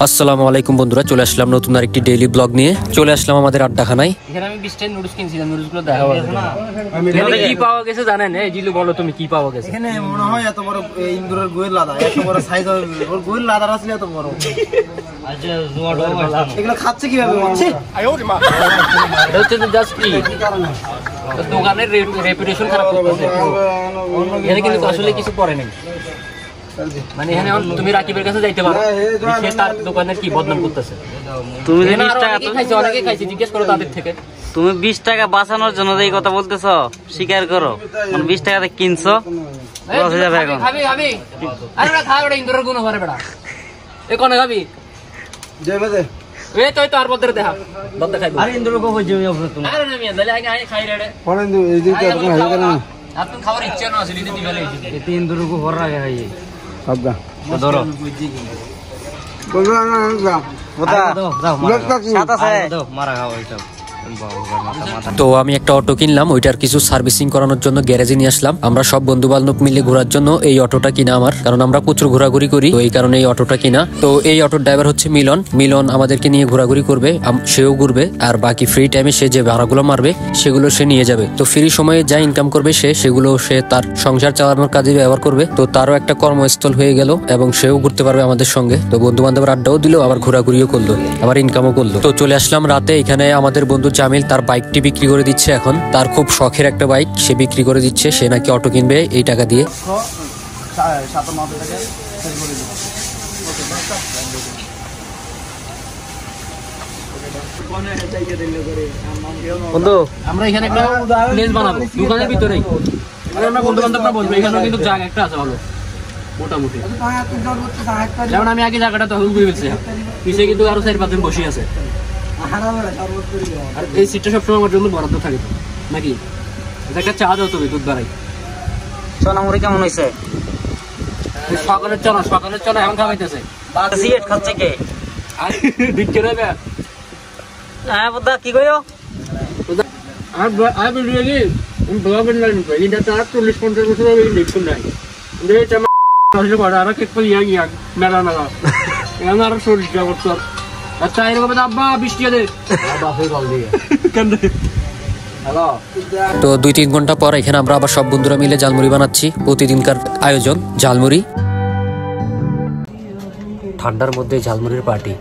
আসসালামু আলাইকুম বন্ধুরা, চলে আসলাম নতুন আরেকটি ডেইলি ব্লগ নিয়ে। চলে আসলাম আমাদের আড্ডাখানায়। এখানে আমি 20 টা নুডলস কিনছিলাম, নুডলসগুলো দেখা এখানে কি পাওয়া গেছে জানেন? এই জিলু বলো তুমি কি পাওয়া গেছে? এখানে মনে হয় এত বড় ইন্দুরের গোয়েল লাদা, এত বড় সাইজ হবে ওর গোয়েল লাদা আসলে এত বড়। আচ্ছা জোয়ার বললাম এগুলো খাচ্ছে কিভাবে মারছে? এটা হচ্ছে জাস্ট কি দোকানের রেপুটেশন খারাপ করতেছে। এখানে কিন্তু আসলে কিছু পড়ে নাই, মানে এখানে তুমি রাকিবের কাছে যাইতে পারো, সে তার দোকানের কি বদনাম করতেছে। তুমি 20 টাকা খাইছো, অনেকে খাইছে, জিজ্ঞেস করো তাদের থেকে। তুমি 20 টাকা বাঁচানোর জন্য এই কথা বলতেছো, স্বীকার করো। 20 টাকাতে কিনছো, লস হয়ে যাবে এখন। খাবি খাবি আরে ওটা খা, ওটা ইন্দুরের গুণ করে বেটা। এ কোনে খাবি? যাবে দে এ তুই তো আর বদরে দেখা বদরে খাইবো। আরে ইন্দুর কো হই যাবে আপনি তুমি। আরে না মিয়া দলে আগে খাই রে। পরে এই দিকে আপনি হাই করেন না। আপনি খাওয়ার ইচ্ছা না আছে, দিতে দিবেলে এই 3 ইন্দুর কো হর আগে খাইয়ে সবগা তো ধরো বলবা না না ওটা দাও দাও সাদা আছে দাও মারা খাও এইসব। তো আমি একটা অটো কিনলাম, ওইটার কিছু সার্ভিসিং করানোর জন্য গ্যারেজে নিয়ে আসলাম। আমরা সব বন্ধু বান্ধব মিলে ঘোরার জন্য এই অটোটা কিনা আমার, কারণ আমরা প্রচুর ঘোরাঘুরি করি, তো এই কারণে এই অটোটা কিনা। তো এই অটোর ড্রাইভার হচ্ছে মিলন। মিলন আমাদেরকে নিয়ে ঘোরাঘুরি করবে, সেও ঘুরবে, আর বাকি ফ্রি টাইমে সে যে ভাড়াগুলো মারবে সেগুলো সে নিয়ে যাবে। তো ফ্রি সময়ে যা ইনকাম করবে সেগুলো সে তার সংসার চালানোর কাজে ব্যবহার করবে। তো তারও একটা কর্মস্থল হয়ে গেল এবং সেও ঘুরতে পারবে আমাদের সঙ্গে। তো বন্ধু বান্ধব আড্ডাও দিল, আবার ঘোরাঘুরিও করলো, আবার ইনকামও করলো। তো চলে আসলাম রাতে। এখানে আমাদের বন্ধু জামিল তার বাইকটি বিক্রি করে দিচ্ছে। এখন তার খুব শখের একটা বাইক সে বিক্রি করে দিচ্ছে। সে নাকি অটো কিনবে এই টাকা দিয়ে। বন্ধু আমরা এখানে একটা প্লেস বানাবো দোকানের ভিতরেই। আর আমরা বন্ধু বান্ধবরা বলবো এখানে কিন্তু জায়গা একটা আছে ভালো মোটামুটি। যেমন আমি আগে জায়গাটা তখন ঘুরে ফেলছি, পিছিয়ে কিন্তু আরো 4-5 জন বসে আছে। আর এই সিটটা সবসময় আমার জন্য বরাদ্দ থাকে নাকি? এটা একটা চা দাও তুমি, দুধ বাড়াই। সোনামুড়ি কেমন হইছে? সকালের চনা এখন খাওয়াইতেছে। সিগারেট খাচ্ছে কে? আর দিচ্ছে রে বে। হ্যাঁ বুদা কি কইও? আর বিরিয়ানি আমি ব্লগের লাইন কই, এটা তো 40-50 বছর আগে দেখুন নাই। এটা আসলে বড় আর কেক পর ইয়া মেলা এখন আর শরীর জগৎ সব। আচ্ছা এরকম আব্বা বৃষ্টি দে আব্বা হয়ে গল দিয়ে কেন হ্যালো। তো 2-3 ঘন্টা পর এখানে আমরা আবার সব বন্ধুরা মিলে ঝালমুড়ি বানাচ্ছি। প্রতিদিনকার আয়োজন ঝালমুড়ি। ঠান্ডার মধ্যে ঝালমুড়ির পার্টি।